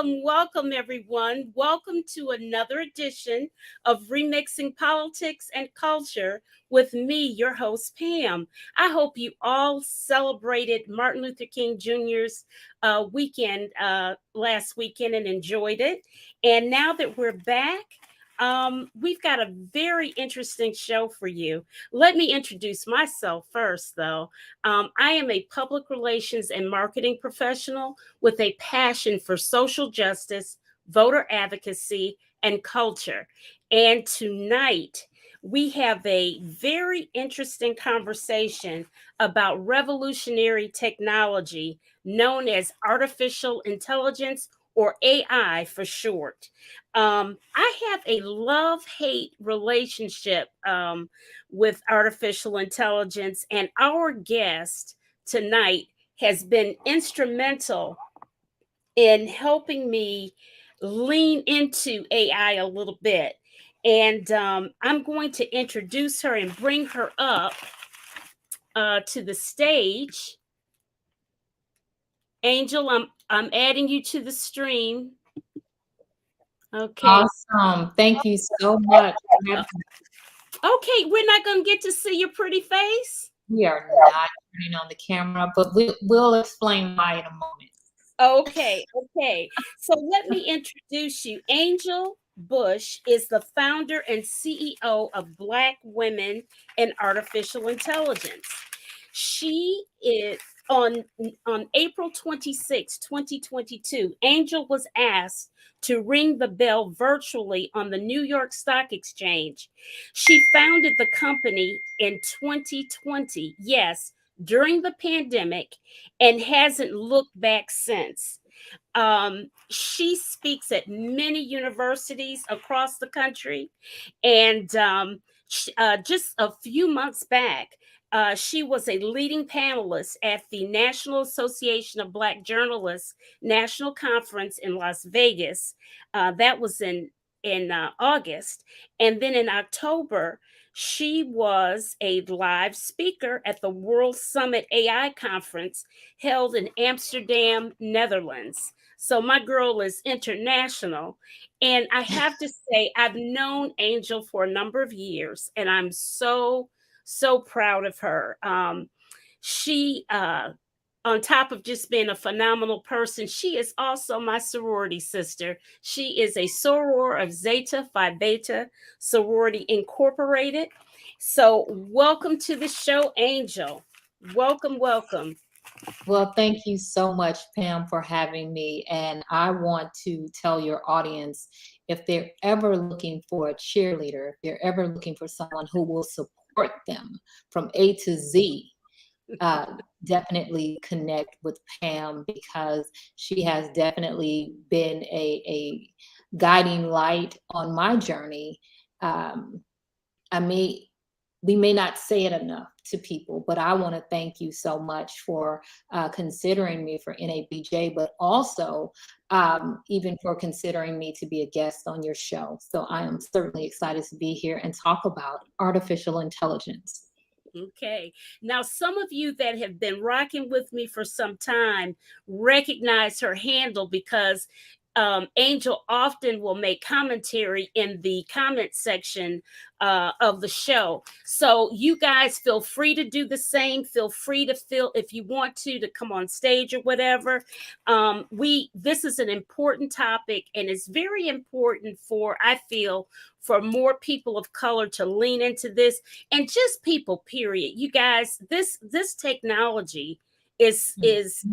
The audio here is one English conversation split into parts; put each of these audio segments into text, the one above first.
welcome, everyone. Welcome to another edition of Remixing Politics and Culture with me, your host, Pam. I hope you all celebrated Martin Luther King Jr.'s weekend last weekend and enjoyed it. And now that we're back, we've got a very interesting show for you. Let me introduce myself first, though. I am a public relations and marketing professional with a passion for social justice, voter advocacy, and culture. And tonight, we have a very interesting conversation about revolutionary technology known as artificial intelligence, or AI for short. I have a love hate relationship with artificial intelligence, and our guest tonight has been instrumental in helping me lean into AI a little bit. And I'm going to introduce her and bring her up to the stage. Angel, I'm adding you to the stream. Okay. Awesome. Thank you so much. Okay, we're not going to get to see your pretty face. We are not turning on the camera, but we'll explain why in a moment. Okay. So let me introduce you. Angel Bush is the founder and CEO of Black Women in Artificial Intelligence. She is on April 26, 2022, Angel was asked to ring the bell virtually on the New York Stock Exchange. She founded the company in 2020, yes, during the pandemic, and hasn't looked back since. She speaks at many universities across the country, and just a few months back, she was a leading panelist at the National Association of Black Journalists National Conference in Las Vegas. That was in August, and then in October, she was a live speaker at the World Summit AI conference held in Amsterdam, Netherlands. So my girl is international. And I have to say, I've known Angel for a number of years, and I'm so proud of her. She, on top of just being a phenomenal person, she is also my sorority sister. She is a soror of Zeta Phi Beta Sorority Incorporated. So, welcome to the show, Angel. Welcome. Well, thank you so much, Pam, for having me. And I want to tell your audience, if they're ever looking for a cheerleader, if they're ever looking for someone who will support them from A to Z, definitely connect with Pam, because she has definitely been a guiding light on my journey. I may We may not say it enough to people, but I want to thank you so much for considering me for NABJ, but also even for considering me to be a guest on your show. So I am certainly excited to be here and talk about artificial intelligence. Okay. Now, some of you that have been rocking with me for some time recognize her handle because Angel often will make commentary in the comment section of the show. So you guys feel free to do the same. Feel free to if you want to come on stage or whatever. This is an important topic, and it's very important I feel, for more people of color to lean into this, and just people, period. You guys, this technology is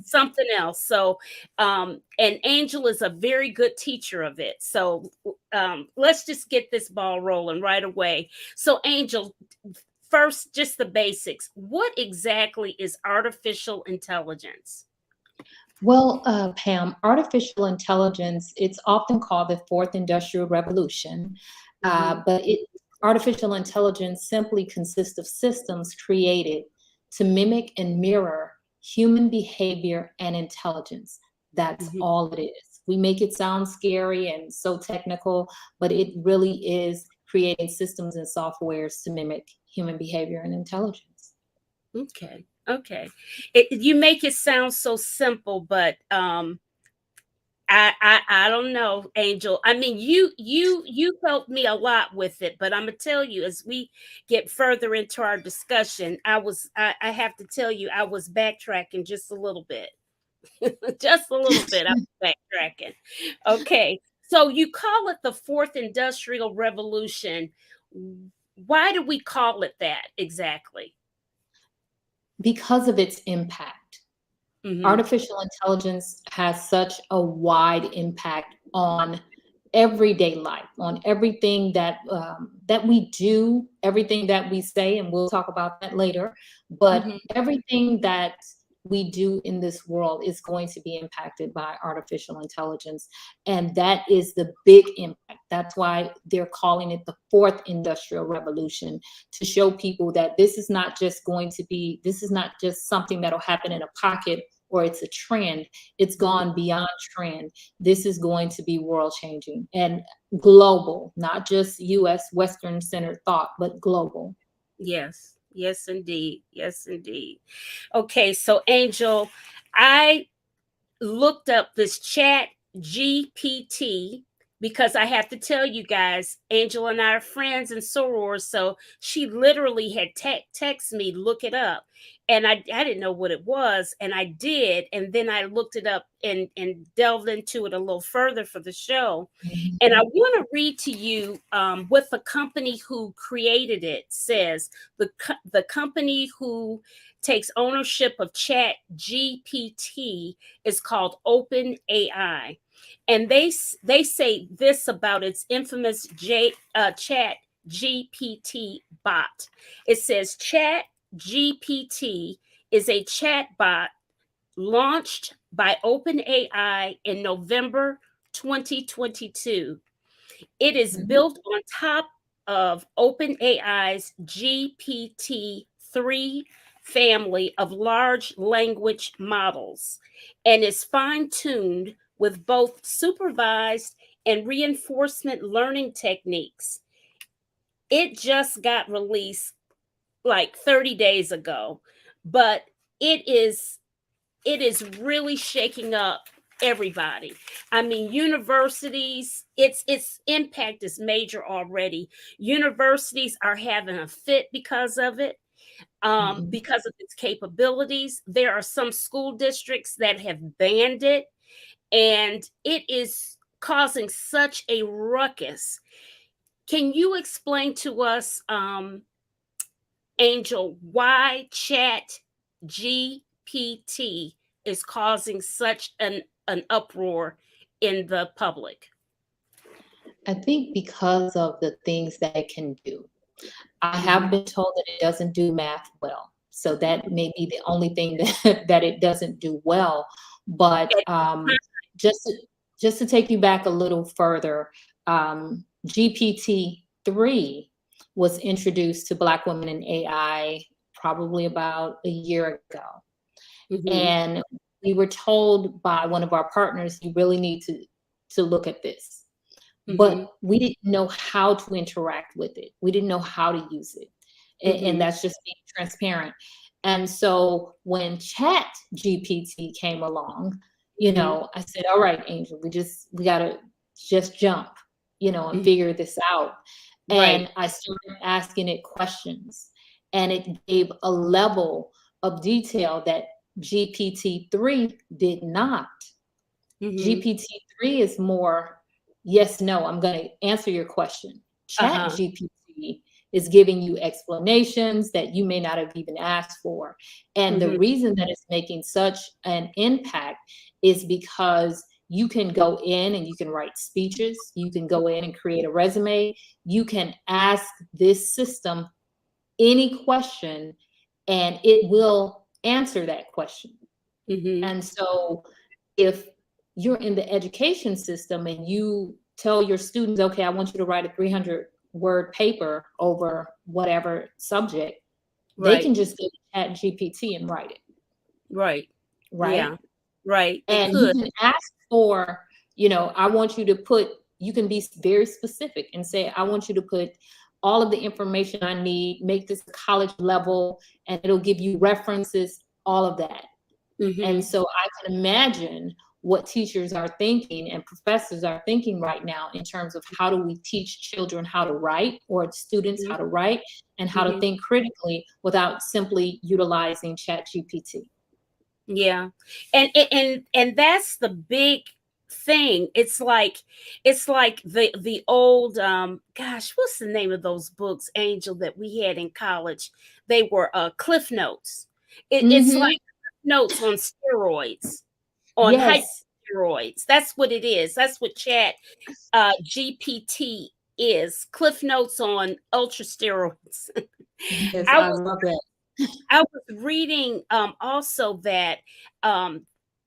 something else. So and Angel is a very good teacher of it. So let's just get this ball rolling right away. So Angel, first, just the basics. What exactly is artificial intelligence? Well, Pam, artificial intelligence, it's often called the fourth industrial revolution, but artificial intelligence simply consists of systems created to mimic and mirror human behavior and intelligence. That's all it is. We make it sound scary and so technical, but it really is creating systems and softwares to mimic human behavior and intelligence. Okay. You make it sound so simple, but I don't know, Angel. I mean, you helped me a lot with it, but I'm gonna tell you as we get further into our discussion, I have to tell you I was backtracking just a little bit. Just a little bit. I was backtracking. Okay. So you call it the fourth industrial revolution. Why do we call it that exactly? Because of its impact. Mm-hmm. Artificial intelligence has such a wide impact on everyday life, on everything that we do, everything that we say, and we'll talk about that later. But Mm-hmm. everything that we do in this world is going to be impacted by artificial intelligence, and that is the big impact. That's why they're calling it the fourth industrial revolution, to show people that this is not just something that'll happen in a pocket or it's a trend. It's Mm-hmm. gone beyond trend. This is going to be world changing and global, not just US Western centered thought, but global. Yes. Yes, indeed. Yes, indeed. Okay, so Angel, I looked up this chat GPT because I have to tell you guys, Angel and I are friends and sorors. So she literally had text me, look it up. And I didn't know what it was. And I did. And then I looked it up and delved into it a little further for the show. And I Mhm. want to read to you what the company who created it says. The company who takes ownership of Chat GPT is called Open AI, and they say this about its infamous Chat GPT bot. It says Chat GPT is a chat bot launched by OpenAI in November 2022. It is Mhm. built on top of OpenAI's GPT-3 family of large language models and is fine tuned with both supervised and reinforcement learning techniques. It just got released like 30 days ago, but it is it is really shaking up everybody. I mean, universities, its impact is major already. Universities are having a fit because of it, Mhm. because of its capabilities. There are some school districts that have banned it, and it is causing such a ruckus. Can you explain to us, Angel, why Chat GPT is causing such an uproar in the public? I think because of the things that it can do. I have Mhm. been told that it doesn't do math well. So that may be the only thing that, that it doesn't do well. But At just to, just to take you back a little further, GPT-3 was introduced to Black women in AI probably about a year ago. Mhm. And we were told by one of our partners, you really need to look at this. But Mhm. we didn't know how to interact with it. We didn't know how to use it. And Mhm. that's just being transparent. And so when Chat GPT came along, Mhm. I said, all right, Angel, we gotta just jump, and Mhm. figure this out. Right. And I started asking it questions, and it gave a level of detail that GPT-3 did not. Mhm. GPT-3 is more yes, no, I'm going to answer your question. Chat Uh-huh. GPT is giving you explanations that you may not have even asked for. And the Mhm. reason that it's making such an impact is because you can go in and you can write speeches, you can go in and create a resume, you can ask this system any question, and it will answer that question. Mhm. And so if you're in the education system and you tell your students, okay, I want you to write a 300-word paper over whatever subject, they Right. can just go to Chat GPT and write it, Right. right? Yeah. Right. They And you could. can ask for, I want you to put, you can be very specific and say, I want you to put all of the information I need, make this college level, and it'll give you references, all of that. And Mhm. so I can imagine what teachers are thinking and professors are thinking right now in terms of how do we teach children how to write, or students how to write, and how to Mhm. think critically without simply utilizing ChatGPT. Yeah. And that's the big thing. It's like the old gosh, what's the name of those books, Angel, that we had in college? They were Cliff Notes. It's like Hmm. notes on steroids, on Yes, steroids. That's what it is. That's what Chat GPT is. Cliff Notes on ultra steroids. yes, I I was love that. I was reading also that um,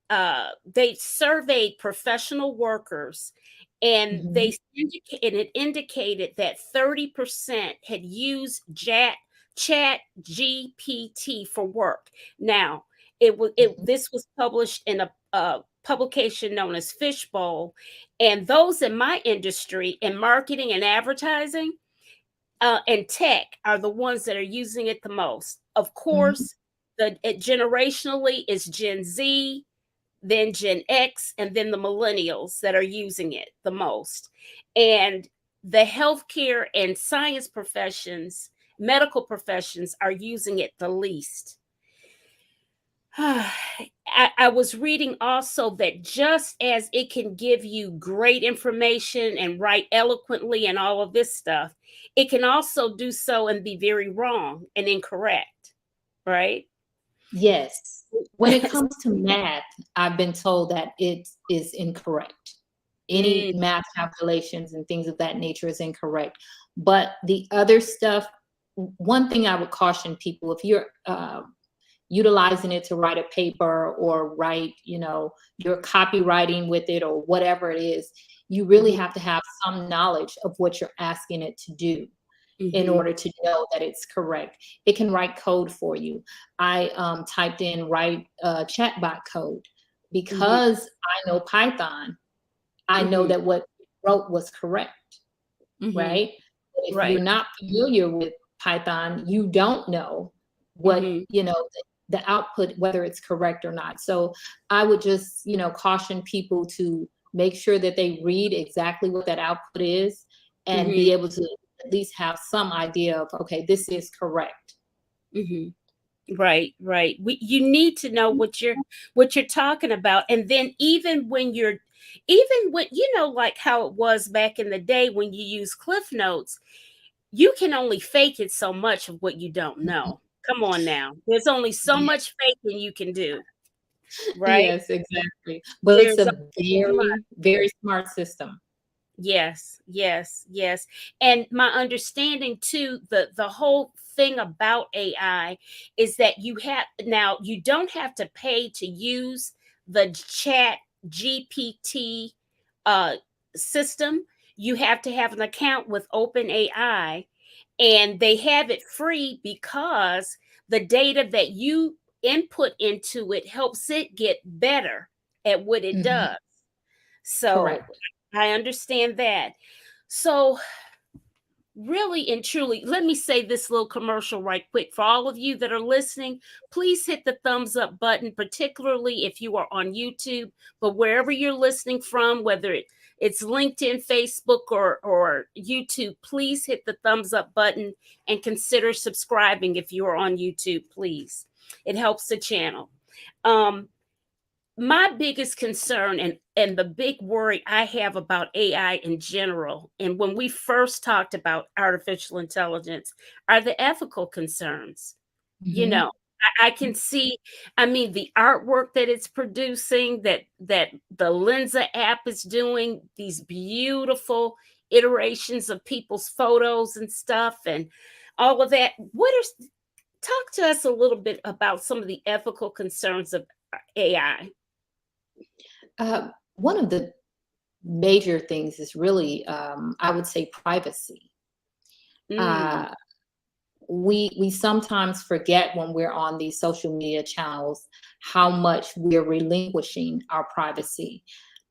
they surveyed professional workers, and Hmm. it indicated that 30% had used Chat GPT for work. Now, this was published in a publication known as Fishbowl, and those in my industry in marketing and advertising and tech are the ones that are using it the most. Of Hmm. course, generationally is Gen Z, then Gen X, and then the millennials that are using it the most. And the healthcare and science professions, medical professions are using it the least. I was reading also that just as it can give you great information and write eloquently and all of this stuff, it can also do so and be very wrong and incorrect, right? Yes. When it comes to math, I've been told that it is incorrect. Any Mm, math calculations and things of that nature is incorrect. But the other stuff, one thing I would caution people, if you're utilizing it to write a paper or write, your copywriting with it or whatever it is, you really mhm, have to have some knowledge of what you're asking it to do in mhm, order to know that it's correct. It can write code for you. I typed in write chatbot code mhm, because I know Python. I know mhm, that what it wrote was correct, mhm. right? But if you're Right. not familiar with Python, you don't know what, Mhm, the output, whether it's correct or not. So I would just, caution people to make sure that they read exactly what that output is and mhm, be able to at least have some idea of, okay, this is correct. mhm. Right, right. You need to know what you're talking about, and then even when like how it was back in the day when you use Cliff Notes, you can only fake it so much of what you don't know. Come on now, there's only so Yeah. much faking you can do, right? Yes, exactly. But it's There's a very, very smart system. Yes, yes, yes. And my understanding too, the whole thing about AI is that you don't have to pay to use the Chat GPT uh system. You have to have an account with OpenAI, and they have it free because the data that you input into it helps it get better at what it Mhm. does. So Correct. I understand that. So, really and truly, let me say this little commercial right quick for all of you that are listening. Please hit the thumbs up button, particularly if you are on YouTube, but wherever you're listening from, whether it's LinkedIn, Facebook, or YouTube, please hit the thumbs up button and consider subscribing if you are on YouTube, please. It helps the channel. Um, my biggest concern and the big worry I have about AI in general, and when we first talked about artificial intelligence, are the ethical concerns. You Mhm. know, I can see, I mean, the artwork that it's producing, that the Lenza app is doing, these beautiful iterations of people's photos and stuff, and all of that. Talk to us a little bit about some of the ethical concerns of AI. One of the major things is really, I would say, privacy. Mm. Uh, we sometimes forget when we're on these social media channels how much we're relinquishing our privacy.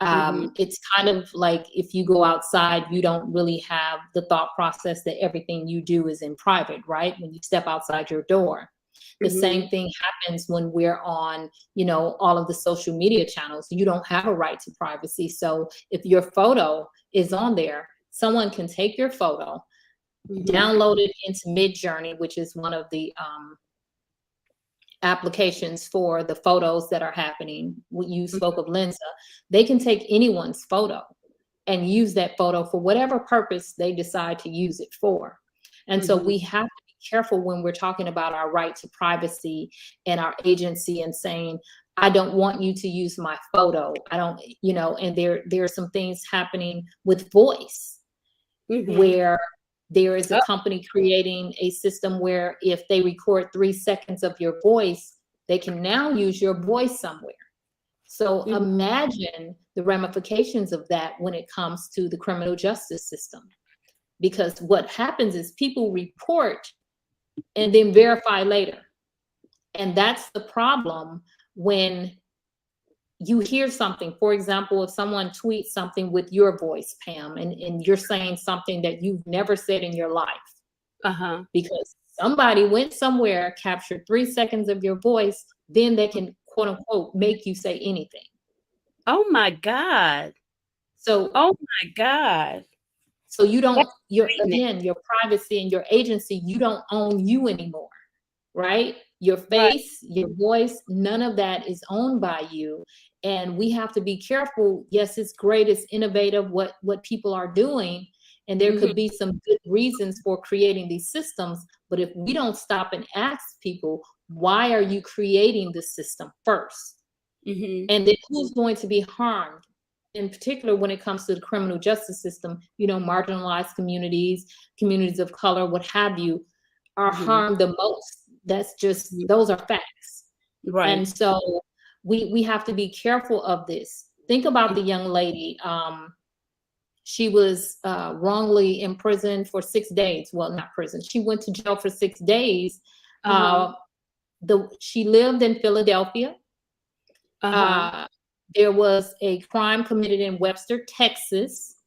Mhm. It's kind of like if you go outside, you don't really have the thought process that everything you do is in private, right? When you step outside your door. The Mhm. same thing happens when we're on, all of the social media channels. You don't have a right to privacy. So if your photo is on there, someone can take your photo, Mhm. download it into Midjourney, which is one of the applications for the photos that are happening. You spoke of Lensa. They can take anyone's photo and use that photo for whatever purpose they decide to use it for. And so Mhm. we have to be careful when we're talking about our right to privacy and our agency and saying, I don't want you to use my photo. I don't, and there are some things happening with voice Mhm. where there is a Oh. company creating a system where if they record 3 seconds of your voice, they can now use your voice somewhere. So Mhm. imagine the ramifications of that when it comes to the criminal justice system. Because what happens is people report and then verify later. And that's the problem when you hear something. For example, if someone tweets something with your voice, Pam, and you're saying something that you've never said in your life, Uh-huh. because somebody went somewhere, captured 3 seconds of your voice, then they can quote unquote make you say anything. Oh my God. So Oh my God. you don't, That's frightening. your privacy and your agency, you don't own you anymore, right? Your Right. face, your voice, none of that is owned by you. And we have to be careful. Yes, it's great, it's innovative what people are doing. And there Mhm. could be some good reasons for creating these systems. But if we don't stop and ask people, why are you creating this system first? Mhm. And then who's going to be harmed? In particular, when it comes to the criminal justice system, marginalized communities, communities of color, what have you, are Mhm. harmed the most. That's just, Mhm. those are facts. Right. And so we have to be careful of this. Think about Mm. the young lady. She was wrongly imprisoned for 6 days. Well, not prison. She went to jail for 6 days. Uh-huh. Uh, she lived in Philadelphia. Uh-huh. Uh, there was a crime committed in Webster, Texas.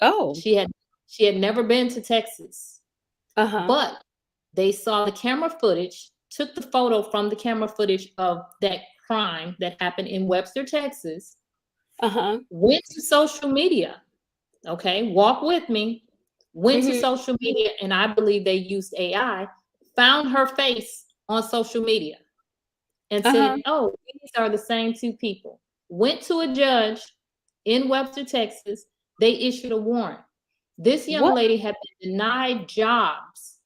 Oh. She had never been to Texas, Uh-huh. but they saw the camera footage, took the photo from the camera footage of that crime that happened in Webster, Texas, Uh-huh. went to social media. Okay, walk with me. Went to Mhm. social media, and I believe they used AI, found her face on social media and Uh-huh. said, oh, these are the same two people. Went to a judge in Webster, Texas. They issued a warrant. This young What? lady had been denied jobs,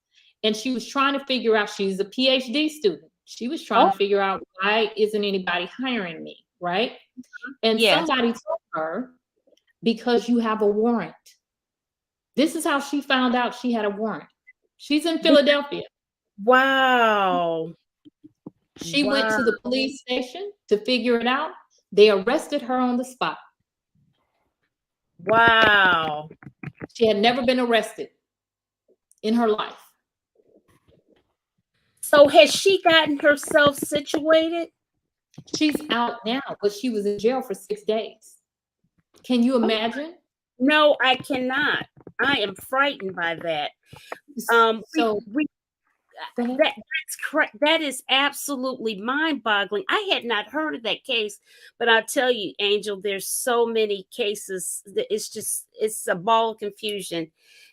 and she was trying to figure out, she's a PhD student. She was trying Oh, to figure out, why isn't anybody hiring me, right? And yes. somebody told her, because you have a warrant. This is how she found out she had a warrant. She's in Be- Philadelphia. Wow. She went Wow. to the police station to figure it out. They arrested her on the spot. Wow. She had never been arrested in her life. So has she gotten herself situated? She's out now, but she was in jail for 6 days. Can you Oh, imagine? no, I cannot. I am frightened by that. So We go ahead. that's correct. That is absolutely mind-boggling. I had not heard of that case, but I'll tell you, Angel, there's so many cases that it's a ball of confusion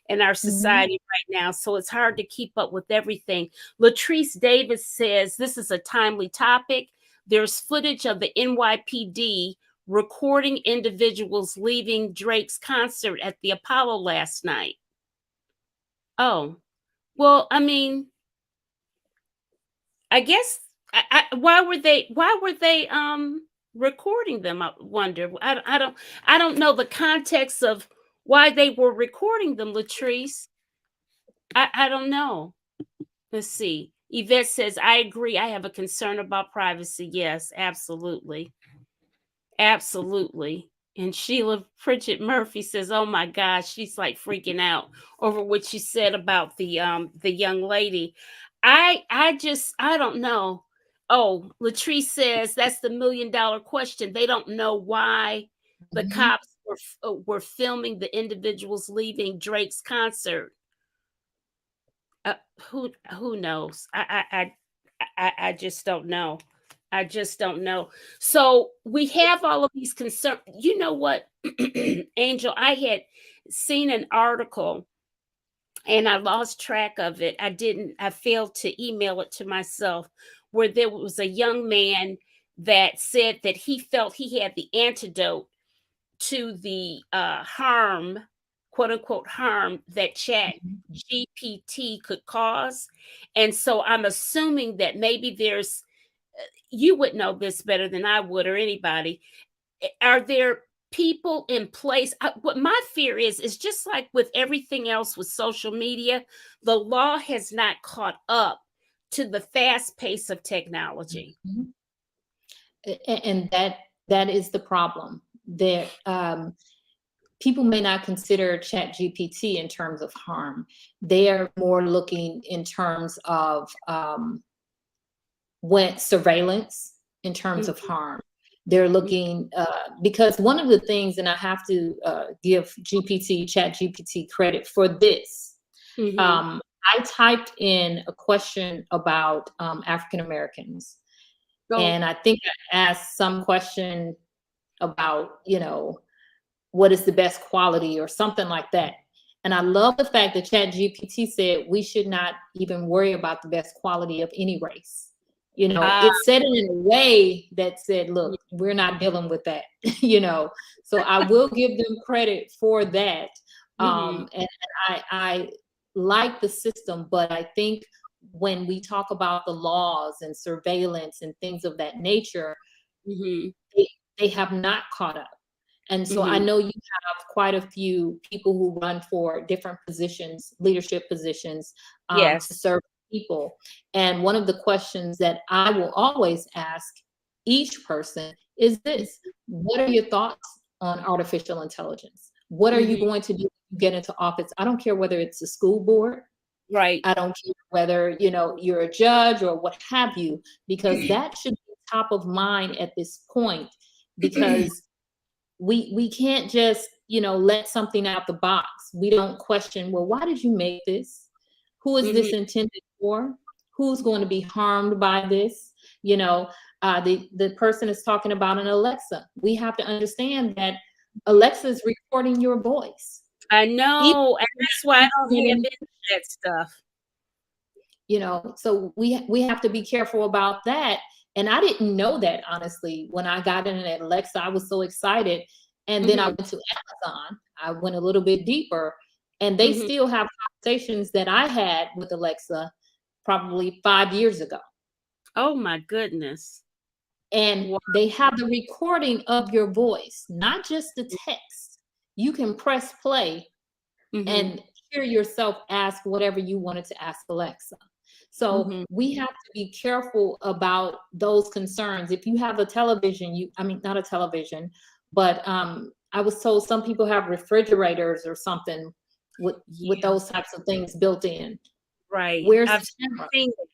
in our Mhm. society right now. So it's hard to keep up with everything. Latrice Davis says this is a timely topic. There's footage of the NYPD recording individuals leaving Drake's concert at the Apollo last night. Oh, well, I mean, I guess why were they recording them? I wonder. I don't know the context of why they were recording them, Latrice. I don't know. Let's see. Yvette says, I agree. I have a concern about privacy. Yes, absolutely. Absolutely. And Sheila Pritchett Murphy says, "Oh my gosh, she's like freaking out over what you said about the young lady." I don't know. Oh, Latrice says that's the $1 million question. They don't know why the Mhm. cops were filming the individuals leaving Drake's concert. Uh, who knows? I just don't know. I just don't know. So we have all of these concerns. You know what, Angel? I had seen an article and I lost track of it. I failed to email it to myself, where there was a young man that said that he felt he had the antidote to the harm, quote unquote, harm that Chat Mhm. GPT could cause. And so I'm assuming that maybe you would know this better than I would or anybody. Are there people in place? What my fear is just like with everything else with social media, the law has not caught up to the fast pace of technology. Mhm. And that is the problem. There, people may not consider Chat GPT in terms of harm. They are more looking in terms of when surveillance, in terms of Mhm, harm. They're looking because one of the things, and I have to give Chat GPT credit for this. mhm. Um, I typed in a question about African Americans, Oh, and I think I asked some question about, what is the best quality or something like that. And I love the fact that Chat GPT said we should not even worry about the best quality of any race. ah, It said it in a way that said, look, we're not dealing with that, So I will give them credit for that. mhm, And I like the system, but I think when we talk about the laws and surveillance and things of that nature, mhm, they, they have not caught up. And so I mhm. know you have quite a few people who run for different positions, leadership positions, to Yes. serve people. And one of the questions that I will always ask each person is this: what are your thoughts on artificial intelligence? What are you Mhm. going to do when you get into office? I don't care whether it's a school board. Right. I don't care whether, you're a judge or what have you, because that should be top of mind at this point, because we can't just, let something out the box. We don't question, well, why did you make this? Who is Mhm, this intended for? Who's going to be harmed by this? You know, the person is talking about an Alexa. We have to understand that mhm. Alexa is recording your voice. I Even know, and if that's why I you're don't not have using any of that stuff. so we have to be careful about that. And I didn't know that, honestly. When I got in at Alexa, I was so excited. And then I Mhm, went to Amazon. I went a little bit deeper, and they mhm. still have conversations that I had with Alexa probably 5 years ago. Oh my goodness. And Wow. they have the recording of your voice, not just the text. You can press play Mhm, and hear yourself ask whatever you wanted to ask Alexa. So mhm. we have to be careful about those concerns. If you have a television, I mean, not a television, but I was told some people have refrigerators or something with Yeah, those types of things built in. right. Where's I've the camera? seen that.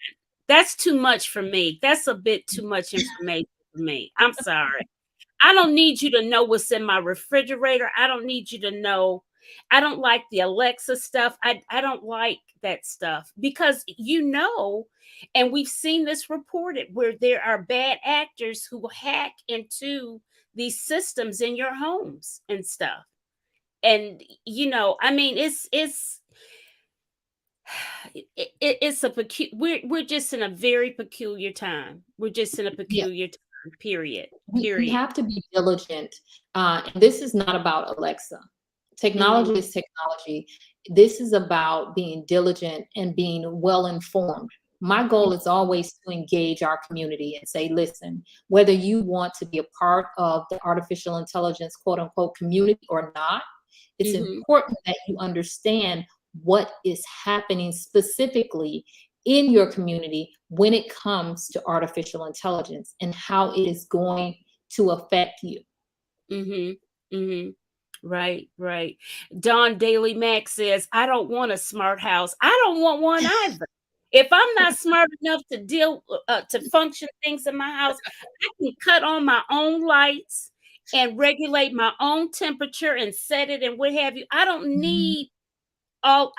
That's too much for me. That's a bit too much information for me. I'm sorry. I don't need you to know what's in my refrigerator. I don't need you to know. I don't like the Alexa stuff. I don't like that stuff because and we've seen this reported where there are bad actors who hack into these systems in your homes and stuff. And I mean, it's we're just in a very peculiar time. We're just in a Yeah. peculiar time. Period. We Period. have to be diligent. And this is not about Alexa. Hmm. Technology is technology. This is about being diligent and being well informed. My goal is always to engage our community and say, listen, whether you want to be a part of the artificial intelligence, quote unquote, community or not, it's Hmm. important that you understand what is happening specifically in your community when it comes to artificial intelligence and how it is going to affect you. Mhm. Mhm. Right, right. Don Daly Mack says, "I don't want a smart house. I don't want one either. If I'm not smart enough to to function things in my house, I can cut on my own lights and regulate my own temperature and set it and what have you. I don't Mhm, need all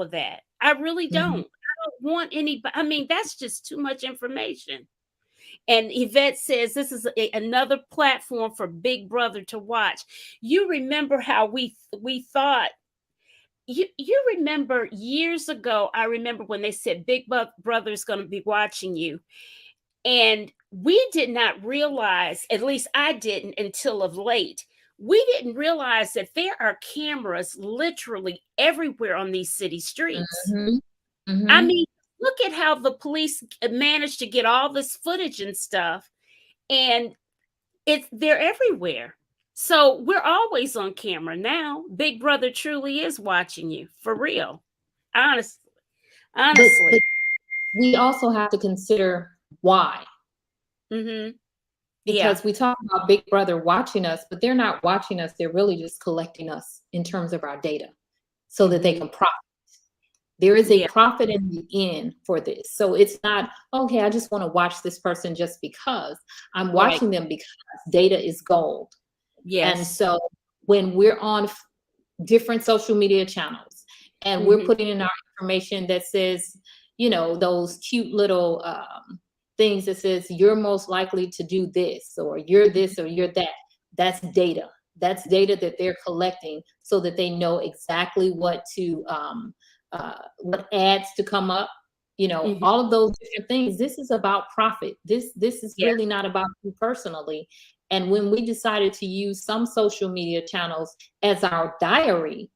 of that. I really mhm. don't. want anybody. I mean, that's just too much information. And Yvette says this is another platform for Big Brother to watch. You remember how we thought you remember years ago, I remember when they said Brother is going to be watching you. And we did not realize, at least I didn't until of late, we didn't realize that there are cameras literally everywhere on these city streets. Mhm. I Mhm. mean, look at how the police managed to get all this footage and stuff, and they're everywhere. So we're always on camera now. Big Brother truly is watching you for real. Honestly, But honestly. we also have to consider why, Mhm. Yeah. because we talk about Big Brother watching us, but they're not watching us. They're really just collecting us in terms of our data so that they Mhm. can profit. There is a Yeah. profit in the end for this. So it's not, okay, I just want to watch this person just because. I'm Right. watching them because data is gold. And Yes. so when we're on different social media channels and we're Mhm. putting in our information that says, those cute little things that says you're most likely to do this, or you're this, or you're that, that's data. That's data that they're collecting so that they know exactly what ads to come up, Mhm. all of those different things. This is about profit. This is Yeah. really not about you personally. And when we decided to use some social media channels as our diary,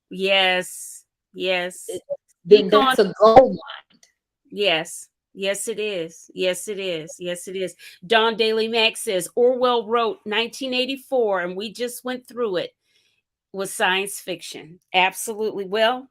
Yes. Yes. then Speak on. that's a gold mine. Yes. Yes, it is. Yes, it is. Yes, it is. Don Daly Mack says Orwell wrote 1984, and we just went through it. Was science fiction. Absolutely. Well,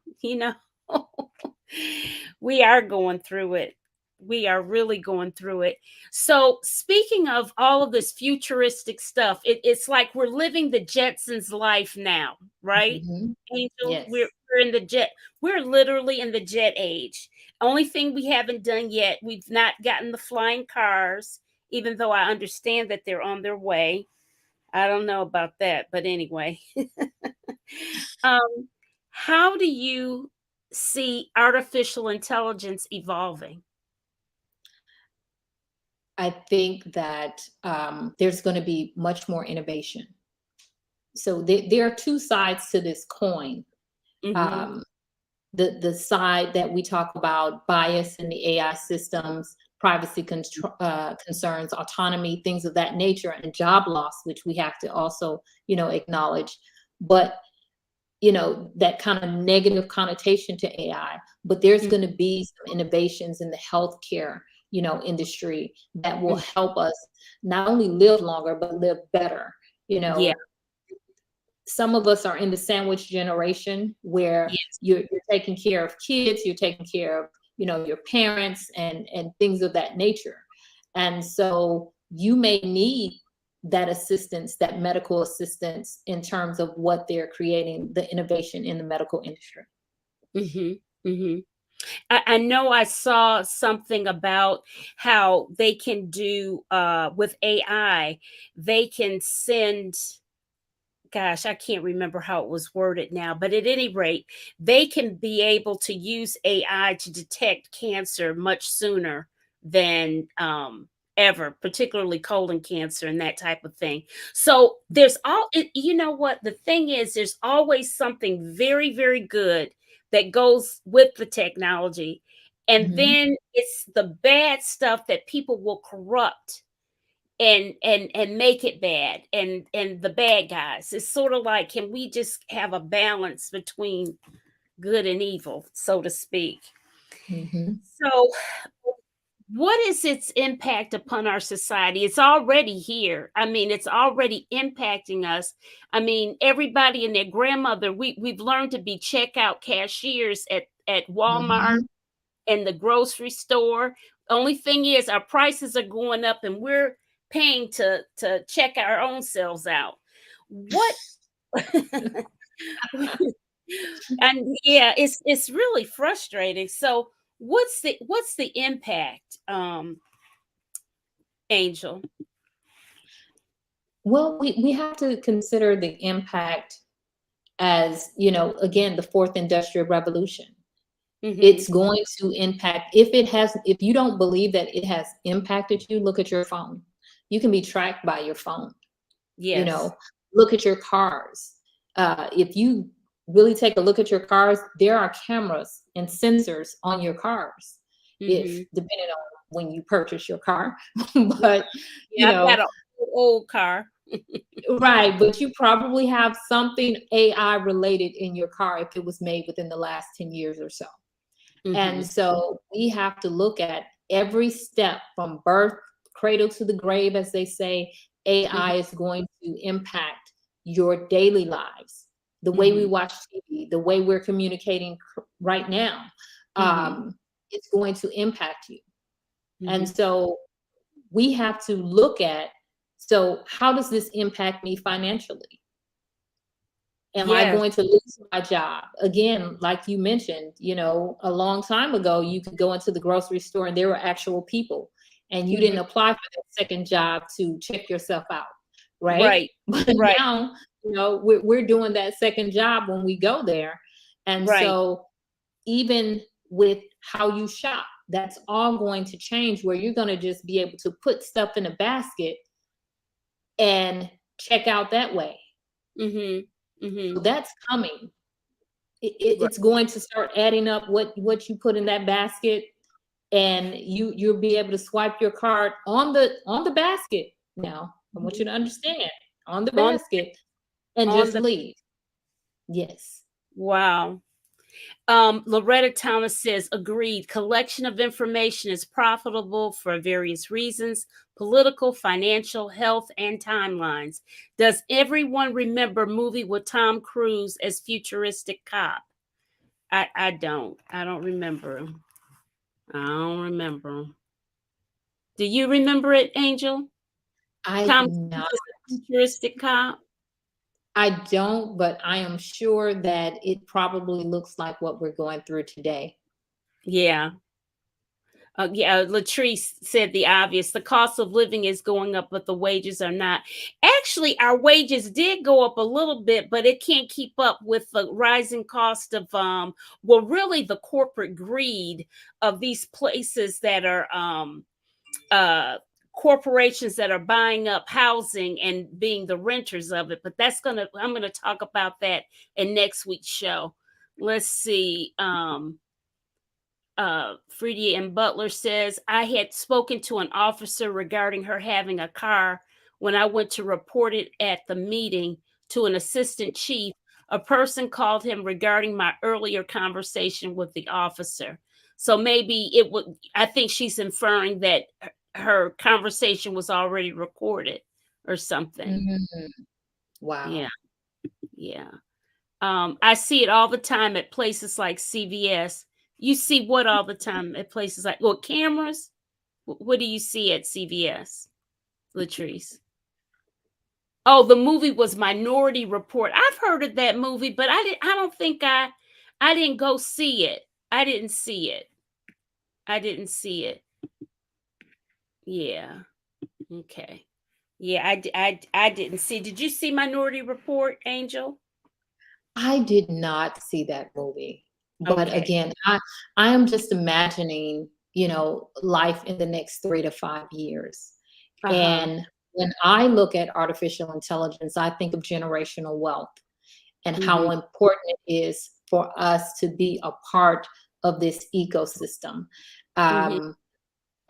we are going through it. We are really going through it. So, speaking of all of this futuristic stuff, it's like we're living the Jetsons life now, right? Mhm. Angel, we're, Yes. we're in the jet, we're literally in the jet age. Only thing we haven't done yet, we've not gotten the flying cars, even though I understand that they're on their way. I don't know about that, but anyway. Um, how do you see artificial intelligence evolving? I think that there's going to be much more innovation. So there are two sides to this coin. Mhm. Um, the side that we talk about, bias in the AI systems, privacy concerns, autonomy, things of that nature, and job loss, which we have to also, acknowledge. But that kind of negative connotation to AI. But there's Mm, going to be some innovations in the healthcare, industry that will mm. help us not only live longer but live better. You Yeah. know, some of us are in the sandwich generation where Yes. you're taking care of kids, you're taking care of your parents and things of that nature, and so you may need that assistance, that medical assistance, in terms of what they're creating, the innovation in the medical industry. Mhm. Mhm. I know I saw something about how they can do with AI, they can send, gosh, I can't remember how it was worded now, but at any rate, they can be able to use AI to detect cancer much sooner than ever, particularly colon cancer and that type of thing. So you know what? The thing is, there's always something very, very good that goes with the technology. And Mhm. then it's the bad stuff that people will corrupt and make it bad, and the bad guys. It's sort of like, can we just have a balance between good and evil, so to speak? Mhm. So what is its impact upon our society? It's already here. I mean, it's already impacting us. I mean, everybody and their grandmother, we've learned to be checkout cashiers at Walmart Mhm. and the grocery store. Only thing is, our prices are going up, and we're paying to check our own selves out. What? And yeah, it's really frustrating. So, what's the impact, Angel? Well, we have to consider the impact as, again, the fourth industrial revolution. Mm-hmm. It's going to impact, if you don't believe that it has impacted you, look at your phone. You can be tracked by your phone. You Yes. know, look at your cars. If you really take a look at your cars, there are cameras and sensors on your cars, if Mm-hmm. depending on when you purchase your car. But you Yeah, I've got know, an old car. right, but you probably have something AI related in your car if it was made within the last 10 years or so. And Mm-hmm. so we have to look at every step from birth, cradle to the grave, as they say. Mm-hmm. AI is going to impact your daily lives, the way we Mm-hmm. watch TV, the way we're communicating right now. Mm-hmm. Um, it's going to impact you. And Mm-hmm. so we have to look at, so how does this impact me financially? Am I Yes. going to lose my job? Again, like you mentioned, a long time ago, you could go into the grocery store and there were actual people, and you Mm-hmm. didn't apply for that second job to check yourself out, right? Right. But Right. now, we're doing that second job when we go there. And Right. so even with how you shop, that's all going to change, where you're going to just be able to put stuff in a basket and check out that way. Mm-hmm. Mm-hmm. So that's coming. Right. It's going to start adding up what you put in that basket, and you'll be able to swipe your card on the basket. Now I want you to understand, on the On basket, and on just the leave. Yes. wow. Loretta Thomas says, agreed. Collection of information is profitable for various reasons: political, financial, health, and timelines. Does everyone remember movie with Tom Cruise as futuristic cop? I don't. I don't remember him. I don't remember him. Do you remember it, Angel? I Tom do Cruise not. as a futuristic cop? I don't, but I am sure that it probably looks like what we're going through today. Yeah. Yeah, Latrice said the obvious. The cost of living is going up, but the wages are not. Actually, our wages did go up a little bit, but it can't keep up with the rising cost of well, really the corporate greed of these places that are uh corporations that are buying up housing and being the renters of it. But I'm gonna talk about that in next week's show. Let's see. Freddie and Butler says, I had spoken to an officer regarding her having a car. When I went to report it at the meeting to an assistant chief, a person called him regarding my earlier conversation with the officer. So maybe it would, I think she's inferring that her conversation was already recorded or something. Mhm. Yeah, Wow. yeah. I see it all the time at places like CVS. You see what all the time at places like, well, cameras? What do you see at CVS, Latrice? Oh, the movie was Minority Report. I've heard of that movie, but I don't think I didn't go see it. I didn't see it. I didn't see it. Yeah. Okay. Yeah, I didn't see. Did you see Minority Report, Angel? I did not see that movie. But Okay. again, I am just imagining, life in the next 3 to 5 years. Uh-huh. And when I look at artificial intelligence, I think of generational wealth and Mhm. how important it is for us to be a part of this ecosystem. Mhm. Um,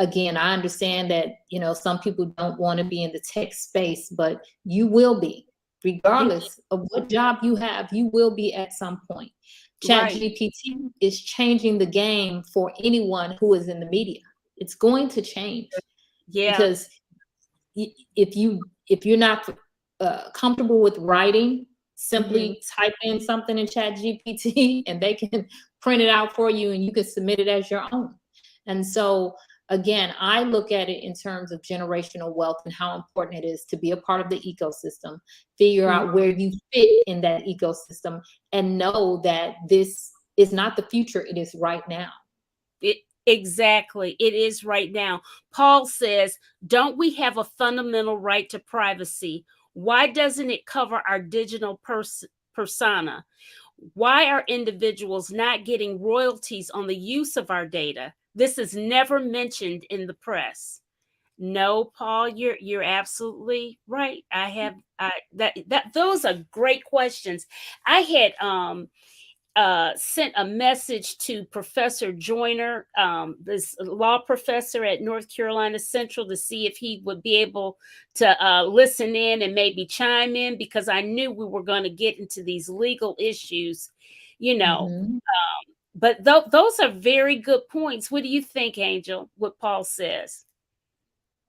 Again, I understand that, some people don't want to be in the tech space, but you will be. Mhm. Regardless of what job you have, you will be at some point. Right. ChatGPT is changing the game for anyone who is in the media. It's going to change Yeah. because if you're not comfortable with writing, Mhm. simply type in something in ChatGPT and they can print it out for you and you can submit it as your own. And so again, I look at it in terms of generational wealth and how important it is to be a part of the ecosystem, figure Mhm. out where you fit in that ecosystem, and know that this is not the future, it is right now. Exactly. It is right now. Paul says, don't we have a fundamental right to privacy? Why doesn't it cover our digital persona? Why are individuals not getting royalties on the use of our data? This is never mentioned in the press. No, Paul, you're absolutely right. I have that those are great questions. I had sent a message to Professor Joyner, this law professor at North Carolina Central, to see if he would be able to listen in and maybe chime in, because I knew we were going to get into these legal issues, you know. Mhm. But those are very good points. What do you think, Angel, what Paul says?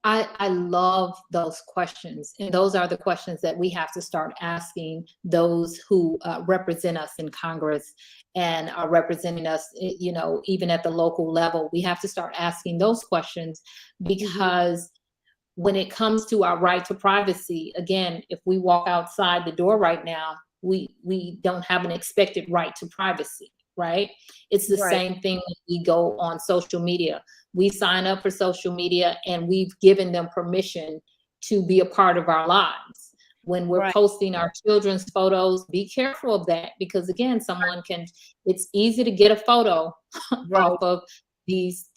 I love those questions. And those are the questions that we have to start asking those who represent us in Congress and are representing us, even at the local level. We have to start asking those questions Hmm. because when it comes to our right to privacy, again, if we walk outside the door right now, we don't have an expected right to privacy, right? It's the Right, same thing when we go on social media. We sign up for social media and we've given them permission to be a part of our lives. When we're right, posting our children's photos, be careful of that because again, it's easy to get a photo off right. of these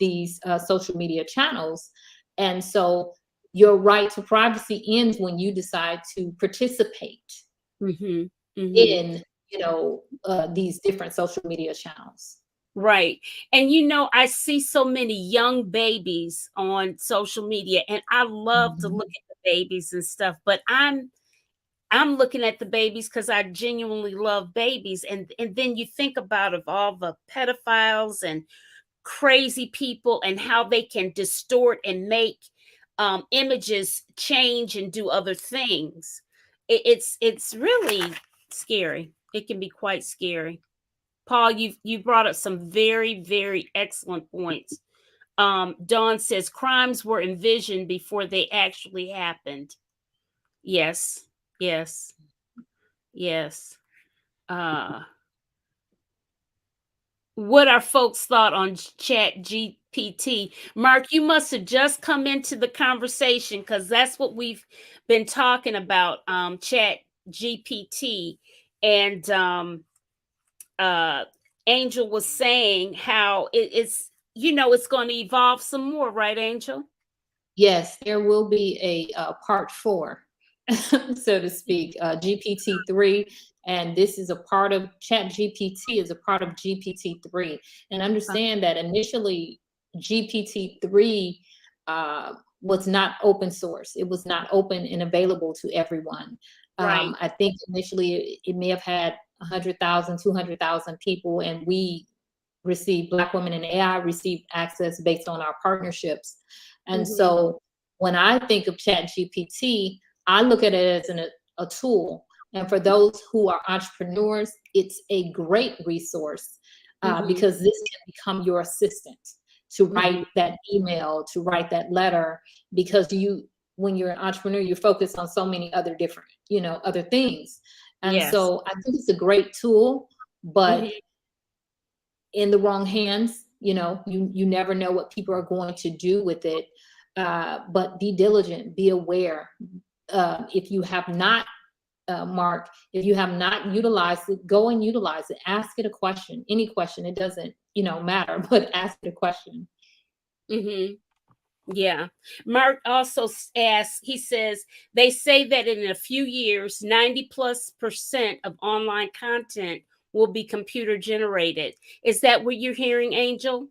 social media channels. And so your right to privacy ends when you decide to participate Hmm. Hmm. in these different social media channels. Right. And I see so many young babies on social media, and I love to Mhm. look at the babies and stuff, but I'm looking at the babies because I genuinely love babies. And then you think about of all the pedophiles and crazy people and how they can distort and make images change and do other things. It's really scary. It can be quite scary. Paul, you brought up some very, very excellent points. Dawn says crimes were envisioned before they actually happened. Yes, yes, yes. Uh, what our folks thought on Chat GPT? Mark, you must have just come into the conversation because that's what we've been talking about. Chat GPT, and uh Angel was saying how it's going to evolve some more, right, Angel? Yes, there will be a part four, so to speak, GPT-3, and this is a part of Chat GPT is a part of GPT-3. And Uh, understand that initially GPT-3 was not open source. It was not open and available to everyone. right. I think initially it may have had 100,000, 200,000 people, and we received Black Women in AI received access based on our partnerships. And Hmm. so when I think of Chat GPT, I look at it as a tool. And for those who are entrepreneurs, it's a great resource Hmm. because this can become your assistant to write Hmm. that email, to write that letter, because when you're an entrepreneur, you're focused on so many other different, other things. And Yes. so I think it's a great tool, but Hmm. in the wrong hands, you never know what people are going to do with it. But be diligent, be aware. If you have not, Mark, if you have not utilized it, go and utilize it. Ask it a question, any question. It doesn't, matter, but ask it a question. Hmm. Yeah. Mark also asks, he says, they say that in a few years, 90+% of online content will be computer generated. Is that what you're hearing, Angel?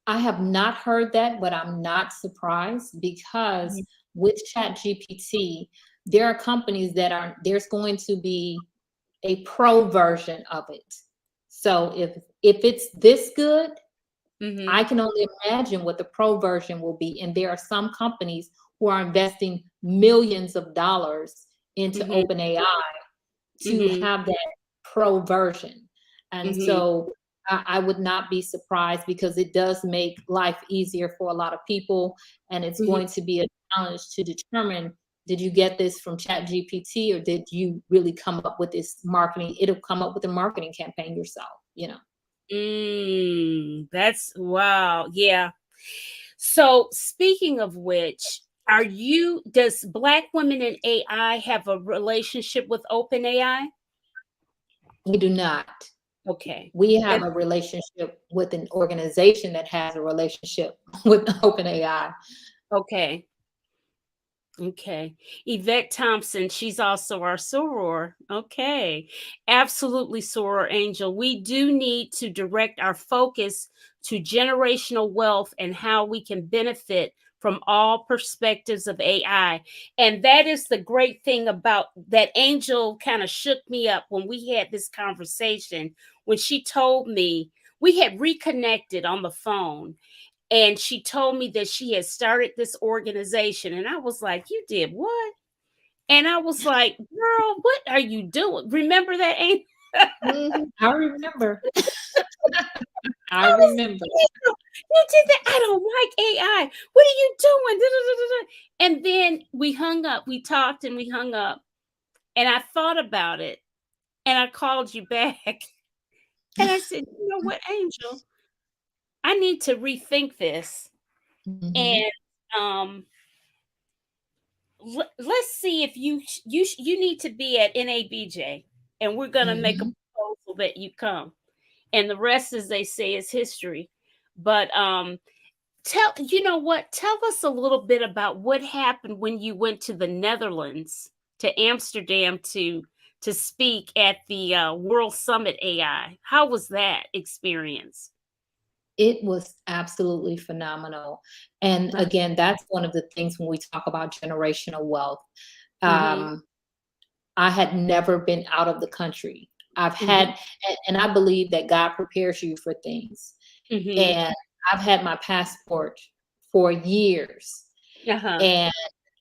I have not heard that, but I'm not surprised because Mhm. with ChatGPT, there are companies there's going to be a pro version of it. So if it's this good, Mhm. I can only imagine what the pro version will be. And there are some companies who are investing millions of dollars into Mhm. OpenAI to Mhm. have that pro version. And Mhm. so I would not be surprised because it does make life easier for a lot of people. And it's Mhm. going to be a challenge to determine, did you get this from ChatGPT or did you really come up with this marketing? It'll come up with a marketing campaign yourself. That's wow. Yeah. So speaking of which, does Black Women in AI have a relationship with OpenAI? We do not. Okay. We have And a relationship with an organization that has a relationship with OpenAI. okay. Okay. Yvette Thompson, she's also our soror. Okay. Absolutely, soror angel. We do need to direct our focus to generational wealth and how we can benefit from all perspectives of AI. And that is the great thing about that angel kind of shook me up when we had this conversation, when she told me we had reconnected on the phone and she told me that she had started this organization. And I was like, "You did what?" And I was like, "Girl, what are you doing?" Remember that? Ain't Mhm. I remember. I I was remember. like, "You did that? I don't like AI. What are you doing?" Da, da, da, da, da." And then we hung up. We talked and we hung up. And I thought about it and I called you back. And I said, "You know what, Angel? I need to rethink this." Mhm. And um let's see if you need to be at NABJ, and we're gonna make a Mhm. proposal that you come, and the rest, as they say, is history. But tell you know what? Tell us a little bit about what happened when you went to the Netherlands, to Amsterdam, to speak at the World Summit AI. How was that experience? It was absolutely phenomenal. And again, that's one of the things when we talk about generational wealth. Mm-hmm. Um, I had never been out of the country. I've Mm-hmm. had, and I believe that God prepares you for things. Mm-hmm. And I've had my passport for years. Uh-huh. And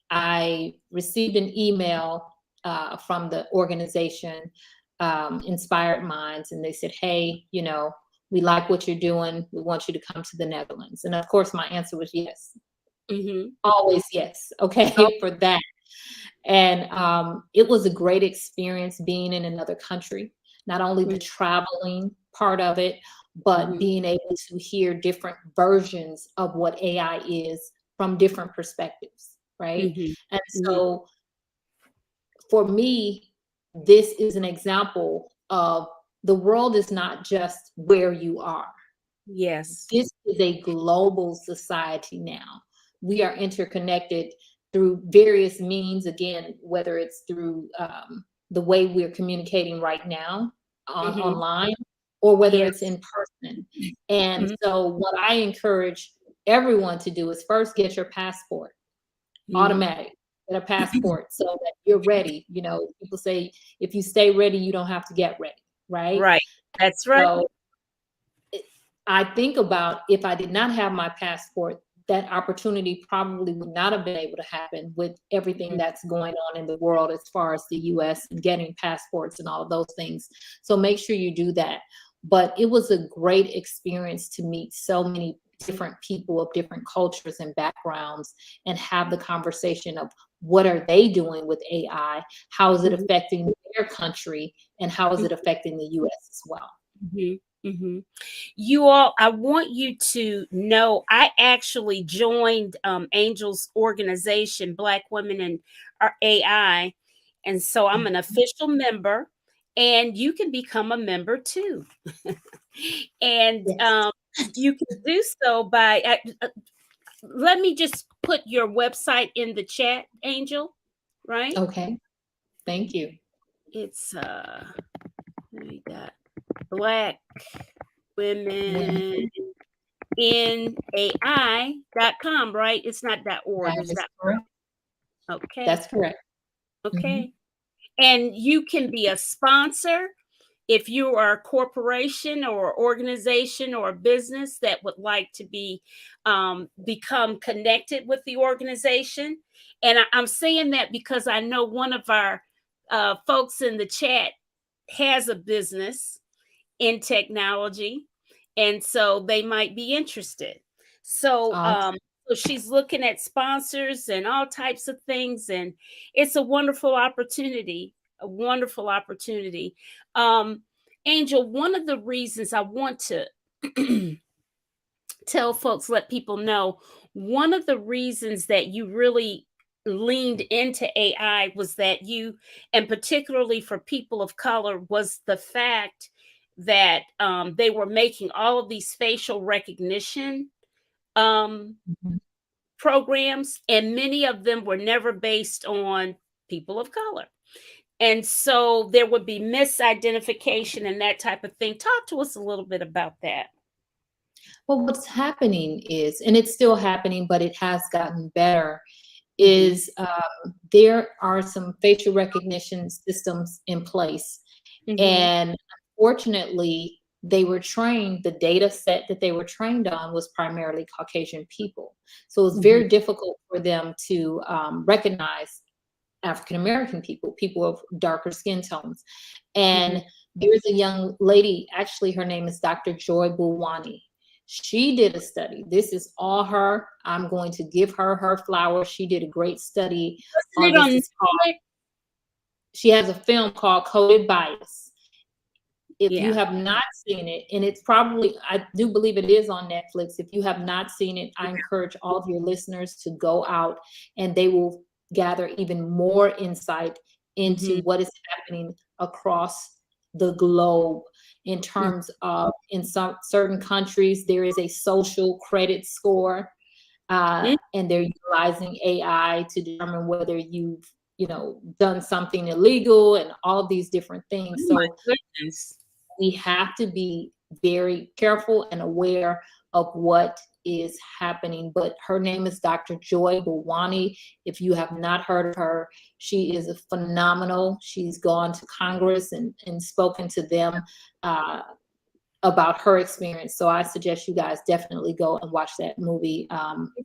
I received an email from the organization, Inspired Minds, and they said, "Hey, we like what you're doing. We want you to come to the Netherlands." And of course, my answer was yes, Mm-hmm. always yes. Oh, Okay, for that. And it was a great experience being in another country, not only the traveling part of it, but mm-hmm. being able to hear different versions of what AI is from different perspectives, right? Mm-hmm. And Mm-hmm. so for me, this is an example of the world is not just where you are. Yes. This is a global society now. We are interconnected through various means, again, whether it's through the way we're communicating right now Mhm. online, or whether it's Yes. in person. And Mhm. so, what I encourage everyone to do is first get your passport, Mhm. automatic. Get a passport so that you're ready. People say if you stay ready, you don't have to get ready, right? Right. That's right. So I think about if I did not have my passport, that opportunity probably would not have been able to happen with everything Mhm. that's going on in the world as far as the US and getting passports and all of those things. So make sure you do that. But it was a great experience to meet so many different people of different cultures and backgrounds and have the conversation of what are they doing with AI? How is it Mhm. affecting their country? And how is it affecting the US as well? Mhm. Mhm. You all, I want you to know I actually joined Angel's organization, Black Women in AI. And so I'm an official member, and you can become a member too. And Yes. you can do so by, let me just put your website in the chat, Angel, right? Okay. Thank you. It's we got Black Women, Women in AI.com, right? It's not .org, that it's is correct. okay. That's correct. Mhm. Okay. And you can be a sponsor if you are a corporation or organization or a business that would like to be become connected with the organization. And I'm saying that because I know one of our folks in the chat has a business in technology, and so they might be interested. So, Awesome. so she's looking at sponsors and all types of things, and it's a wonderful opportunity. A wonderful opportunity. Um, Angel, one of the reasons I want to tell folks, let people know, one of the reasons that you really leaned into AI was that you, and particularly for people of color, was the fact that they were making all of these facial recognition um, Mhm. programs, and many of them were never based on people of color. And so there would be misidentification and that type of thing. Talk to us a little bit about that. Well, what's happening is, and it's still happening, but it has gotten better, Hmm. is there are some facial recognition systems in place. Hmm. And unfortunately, the data set that they were trained on was primarily Caucasian people. So it's Hmm. very difficult for them to recognize African American people, people of darker skin tones. Hmm. And there's a young lady, actually, her name is Dr. Joy Bulwani. She did a study. This is all her. I'm going to give her her flowers. She did a great study Wasn't on it on this. It's called, Netflix? she has a film called Coded Bias. If you Yeah. have not seen it, and it's probably, I do believe it is on Netflix. If you have not seen it, I encourage all of your listeners to go out, and they will gather even more insight into Hmm. what is happening across the globe in terms of, in some certain countries, there is a social credit score, Hmm. and they're utilizing AI to determine whether you've, done something illegal and all of these different Oh things. my So goodness. we have to be very careful and aware of what is happening. But her name is Dr. Joy Bulwani. If you have not heard of her, she is a phenomenal. She's gone to Congress and spoken to them uh, about her experience. So I suggest you guys definitely go and watch that movie,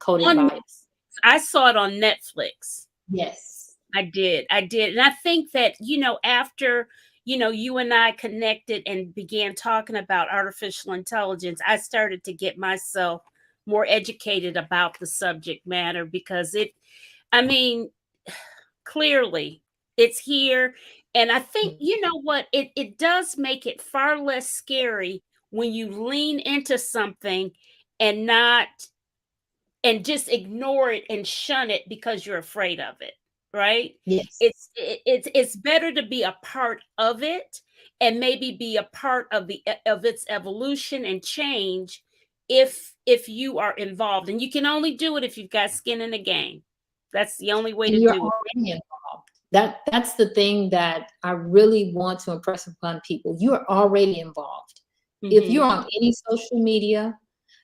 Coded On, Bias. I saw it on Netflix. Yes. I did. I did. And I think that, after, you and I connected and began talking about artificial intelligence, I started to get myself more educated about the subject matter because I mean, clearly it's here. And I think, you know what, it does make it far less scary when you lean into something and not and just ignore it and shun it because you're afraid of it, right? Yes. It's better to be a part of it and maybe be a part of of its evolution and change if you are involved, and you can only do it if you've got skin in the game. That's the only way to And you're do it. already involved. That's the thing that I really want to impress upon people. You're already involved. If you're Mhm. on any social media,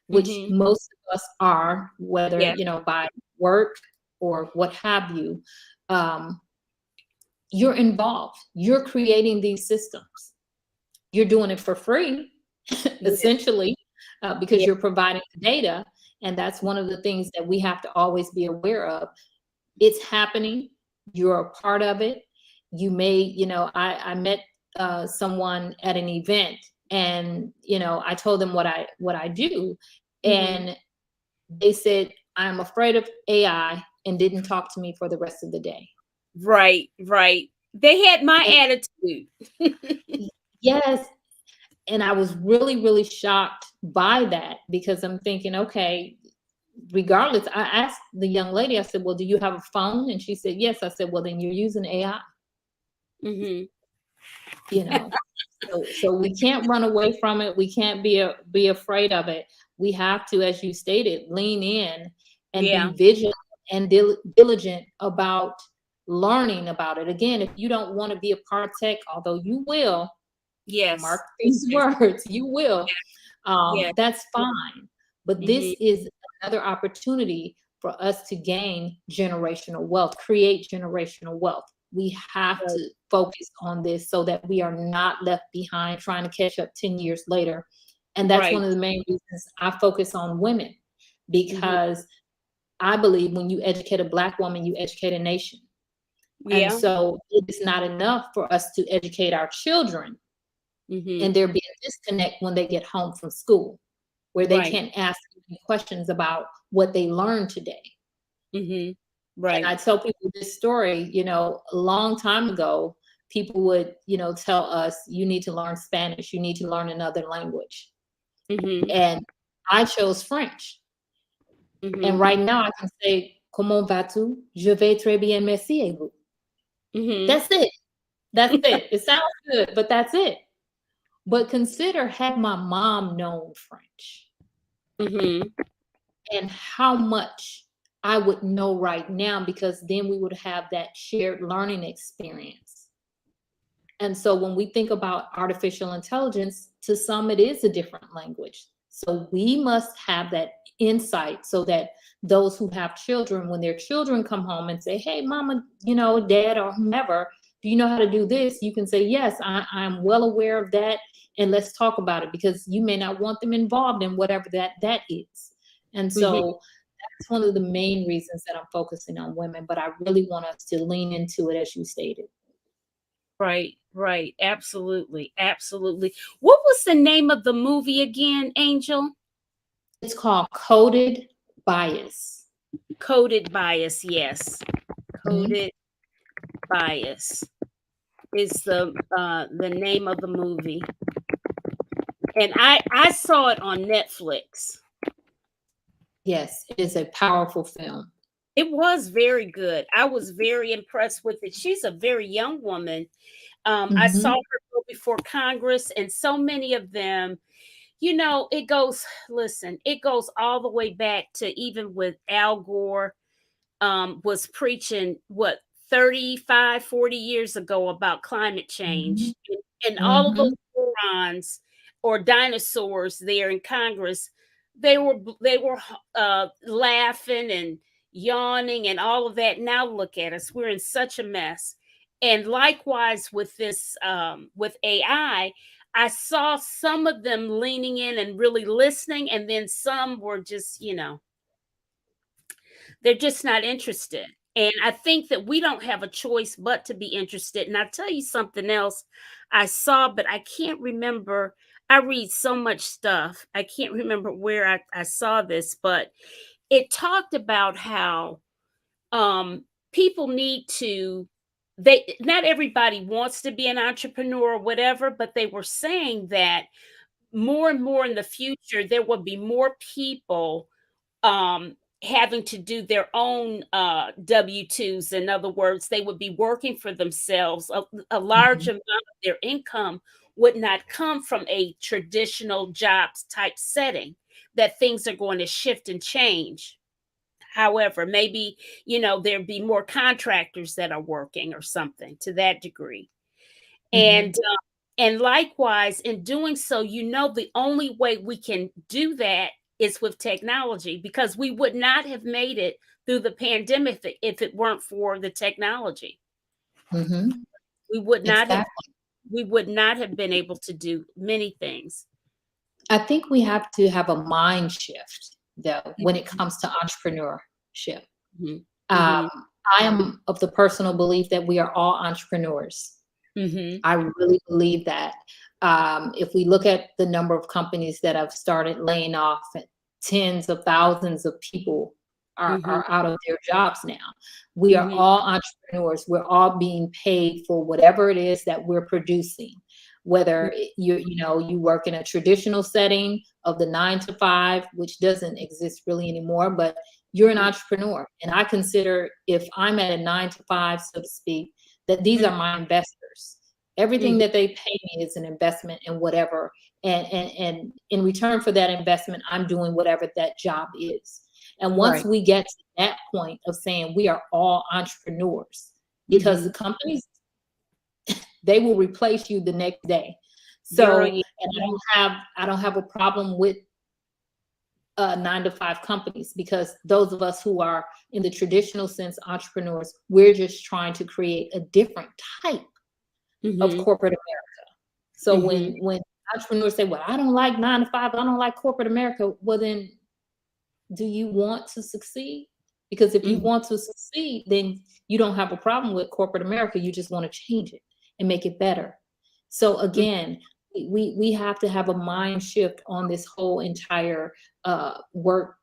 which Mhm. most of us are, whether, Yes. by work or what have you, um, you're involved. You're creating these systems. You're doing it for free, Yes. essentially, because Yeah. you're providing the data. And that's one of the things that we have to always be aware of. It's happening. You're a part of it. You may, I met someone at an event, and I told them what I do, Mhm. and they said, I'm afraid of AI, and didn't talk to me for the rest of the day. Right, right. They had my And attitude. yes, and I was really, really shocked by that, because I'm thinking, okay, regardless, I asked the young lady, I said, well, do you have a phone? And she said, yes. I said, well, then you're using AI. Mhm. you know so we can't run away from it. We can't be afraid of it. We have to, as you stated, lean in and Yeah. be vigilant and diligent about learning about it. Again, if you don't want to be a part of tech, although you will, mark Yes. these Yes. words, you will, Yes. that's fine. But this Mhm. is another opportunity for us to gain generational wealth, create generational wealth. We have Right. to focus on this so that we are not left behind trying to catch up 10 years later. And that's one Right. of the main reasons I focus on women, Mhm. because I believe when you educate a Black woman, you educate a nation. And Yeah. so it is not enough for us to educate our children and Mhm. there be a disconnect when they get home from school, where they Right. can't ask any questions about what they learned today. Mhm. And I Right. tell people this story, a long time ago, people would, tell us, you need to learn Spanish, you need to learn another language. Mhm. And I chose French. And Mhm. right now I can say Comment vas-tu? Je vais très bien, merci, et vous? Mm-hmm. That's it. That's it. It sounds good, but that's it. But consider, had my mom known French Mm-hmm. and how much I would know right now, because then we would have that shared learning experience. And so when we think about artificial intelligence, to some it is a different language. So we must have that insight so that those who have children, when their children come home and say, hey, mama, dad, or whomever, do you know how to do this? You can say, yes, I'm well aware of that. And let's talk about it, because you may not want them involved in whatever that is. And Mm-hmm. so that's one of the main reasons that I'm focusing on women, but I really want us to lean into it, as you stated. Right, right. Absolutely. Absolutely. What was the name of the movie again, Angel? It's called Coded Bias. Coded Bias. Yes. Mhm. Coded Bias is the name of the movie. And I saw it on Netflix. Yes, it is a powerful film. It was very good. I was very impressed with it. She's a very young woman. I saw Mhm. her go before Congress, and so many of them, it goes, listen, it goes all the way back to even with Al Gore, was preaching, what, 35, 40 years ago about climate change. Mhm. And all of those Mhm. morons or dinosaurs there in Congress, they were laughing and yawning and all of that. Now look at us. We're in such a mess. And likewise with this, with AI, I saw some of them leaning in and really listening, and then some were just, they're just not interested. And I think that we don't have a choice but to be interested. And I'll tell you something else I saw, but I can't remember. I read so much stuff. I can't remember where I saw this, but it talked about how people need to, they, not everybody wants to be an entrepreneur or whatever, but they were saying that more and more in the future, there will be more people having to do their own W-2s. In other words, they would be working for themselves. A large Mhm. amount of their income would not come from a traditional jobs type setting, that things are going to shift and change. However, maybe, there'd be more contractors that are working or something to that degree. Mhm. And likewise, in doing so, the only way we can do that is with technology, because we would not have made it through the pandemic if it weren't for the technology. Mhm. We would not have Exactly. we would not have been able to do many things. I think we have to have a mind shift, though, when it Mhm, comes to entrepreneurship. mhm, Um, mhm, I am of the personal belief that we are all entrepreneurs. mhm, I really believe that. If we look at the number of companies that have started laying off, tens of thousands of people mhm, are out of their jobs now. We are mhm, all entrepreneurs. We're all being paid for whatever it is that we're producing. Whether you work in a traditional setting of the 9 to 5, which doesn't exist really anymore, but you're an mhm, entrepreneur. And I consider, if I'm at a 9 to 5, so to speak, that these mhm, are my investors. Everything mhm, that they pay me is an investment in whatever. And in return for that investment, I'm doing whatever that job is. And once right. we get to that point of saying we are all entrepreneurs, because the Mhm. companies, they will replace you the next day. Girl, So, and I don't have a problem with 9 to 5 companies, because those of us who are in the traditional sense entrepreneurs, we're just trying to create a different type of mhm, corporate America. So mhm, when entrepreneurs say, well, I don't like 9 to 5, I don't like corporate America, well then, do you want to succeed? Because if you mhm, want to succeed, then you don't have a problem with corporate America. You just want to change it and make it better. So mhm, again, we have to have a mind shift on this whole entire work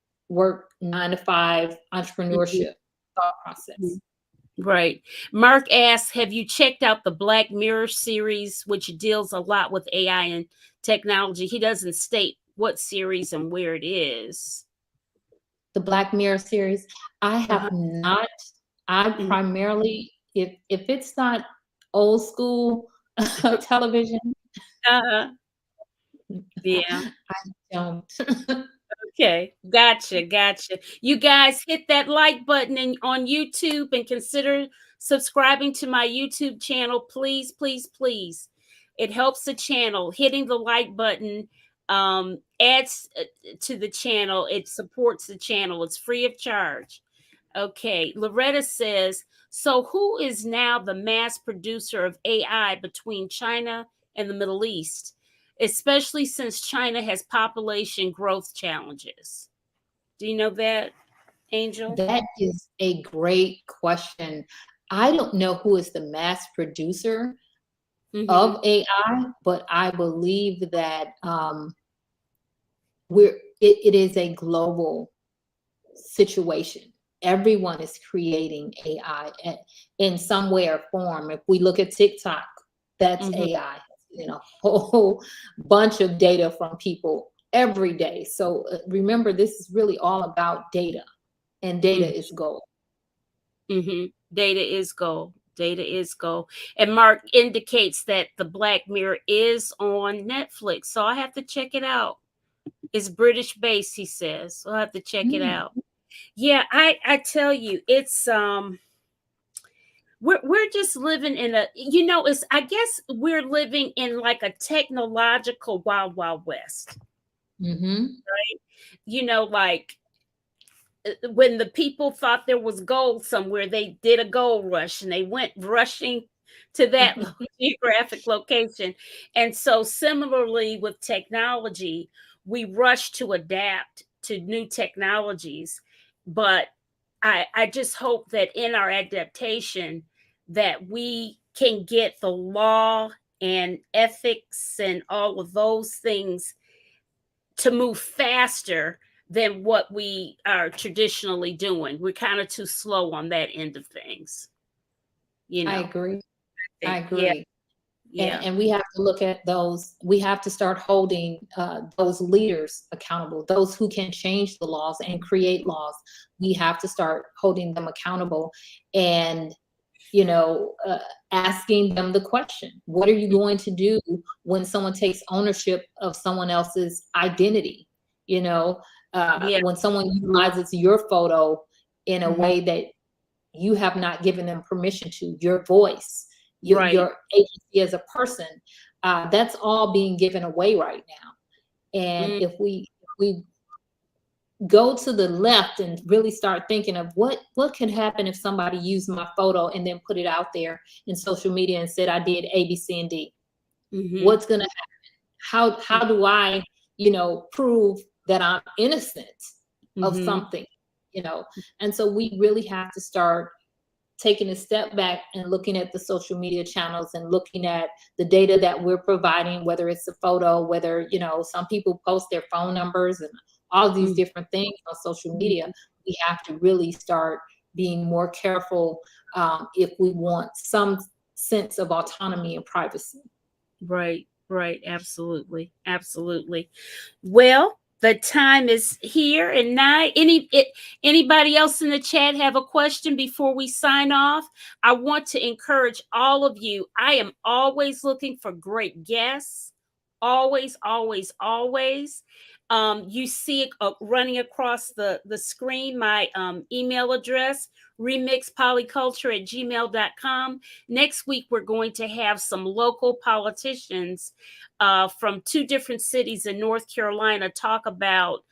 9 to 5 mhm, entrepreneurship thought process. mhm. Right. Mark asks, have you checked out the Black Mirror series, which deals a lot with AI and technology? He doesn't state what series and where it is. the Black Mirror series. I Uh-huh. have not. I Mhm. primarily, if it's not old school television, Uh-huh. Yeah. I don't. Okay, gotcha. You guys hit that like button on YouTube and consider subscribing to my YouTube channel, please, please, please. It helps the channel. Hitting the like button adds to the channel. It supports the channel. It's free of charge. Okay, Loretta says, so who is now the mass producer of AI between China and the Middle East, especially since China has population growth challenges? Do you know that, Angel? That is a great question. I don't know who is the mass producer Mm-hmm. of AI, but I believe that it is a global situation. Everyone is creating AI in some way or form. If we look at TikTok, that's Mm-hmm. AI, whole bunch of data from people every day. So remember, this is really all about data, and data is gold. Mm-hmm. Data is gold. Data is gold. And Mark indicates that the Black Mirror is on Netflix, so I have to check it out. It's British based, he says. So I'll have to check it Mm, out. Yeah, I tell you, it's we're just living in a, it's, I guess we're living in like a technological wild west. mhm, Like when the people thought there was gold somewhere, they did a gold rush and they went rushing to that geographic location. And so, similarly with technology, we rush to adapt to new technologies. But I just hope that in our adaptation, that we can get the law and ethics and all of those things to move faster than what we are traditionally doing. We're kind of too slow on that end of things, you I know. agree. I Yeah, agree. And, yeah. and we have to look at those. We have to start holding those leaders accountable, those who can change the laws and create laws. We have to start holding them accountable, and you know, uh, asking them the question: what are you going to do when someone takes ownership of someone else's identity? You know, Yeah. when someone utilizes your photo in a Mhm. way that you have not given them permission to, your voice, Right. your agency as a person, that's all being given away right now. And Mm, if we go to the left and really start thinking of what could happen if somebody used my photo and then put it out there in social media and said I did A, B, C, and D. mhm. What's gonna how do I, prove that I'm innocent of Mhm. something, you know? And so we really have to start taking a step back and looking at the social media channels and looking at the data that we're providing, whether it's a photo, whether, some people post their phone numbers and all of these Mhm. different things on social media. We have to really start being more careful if we want some sense of autonomy and privacy. Right, right, absolutely, absolutely. Well, the time is here and nigh. Anybody else in the chat have a question before we sign off? I want to encourage all of you. I am always looking for great guests. Always, always, always. You see it running across the screen, my email address, remixpolyculture@gmail.com. Next week, we're going to have some local politicians from two different cities in North Carolina talk about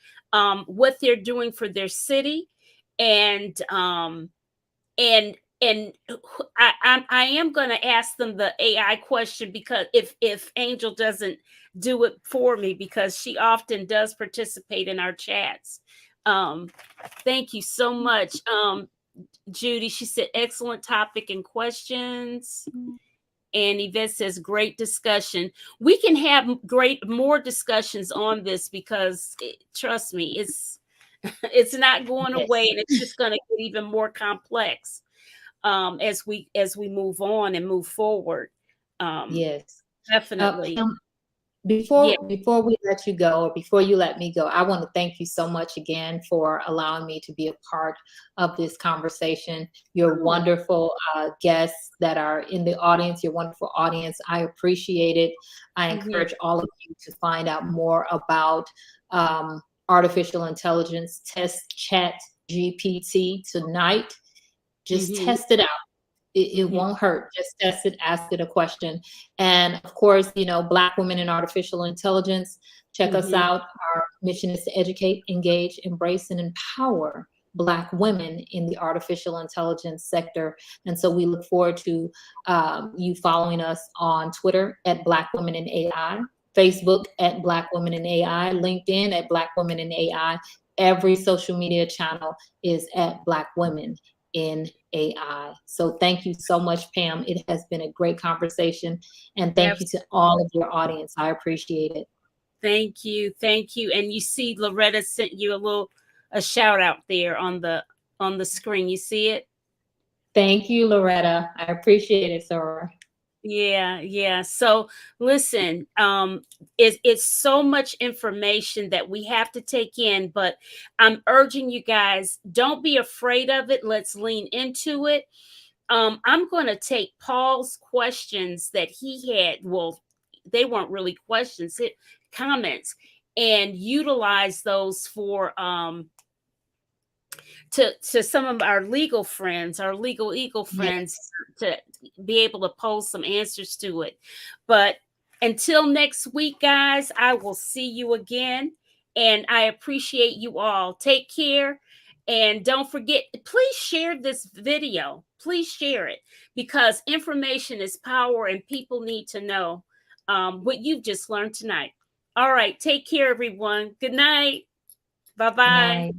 what they're doing for their city, and and and I am going to ask them the AI question, because if Angel doesn't do it for me, because she often does participate in our chats. Um, thank you so much, Judy. She said excellent topic and questions. And Yvette says, great discussion. We can have more discussions on this, because trust me, it's not going away, Yes, and it's just going to get even more complex as we move on and move forward. Um, yes. Definitely. Pam, Yeah. Before we let you go, or before you let me go, I want to thank you so much again for allowing me to be a part of this conversation. Your Oh. wonderful guests that are in the audience, your wonderful audience. I appreciate it. I Mhm. encourage all of you to find out more about artificial intelligence. Test Chat GPT tonight. Just Mhm. test it out. It Mhm. won't hurt. Just test it, ask it a question. And of course, you know, Black Women in Artificial Intelligence, check us Mhm. out. Our mission is to educate, engage, embrace, and empower Black women in the artificial intelligence sector. And so we look forward to you following us on Twitter at Black Women in AI, Facebook at Black Women in AI, LinkedIn at Black Women in AI. Every social media channel is at Black Women in AI. So thank you so much, Pam. It has been a great conversation. And thank you to Absolutely. all of your audience. I appreciate it. Thank you. Thank you. And you see Loretta sent you a shout out there on the screen. You see it? Thank you, Loretta. I appreciate it, sir. Yeah, yeah. So listen, it's so much information that we have to take in, but I'm urging you guys, don't be afraid of it. Let's lean into it. I'm going to take Paul's questions that he had. Well, they weren't really questions, comments, and utilize those for to some of our legal friends, our legal eagle friends, Yes. to be able to pose some answers to it. But until next week, guys, I will see you again. And I appreciate you all. Take care. And don't forget, please share this video. Please share it because information is power and people need to know what you've just learned tonight. All right. Take care, everyone. Good night. Bye Good bye. night.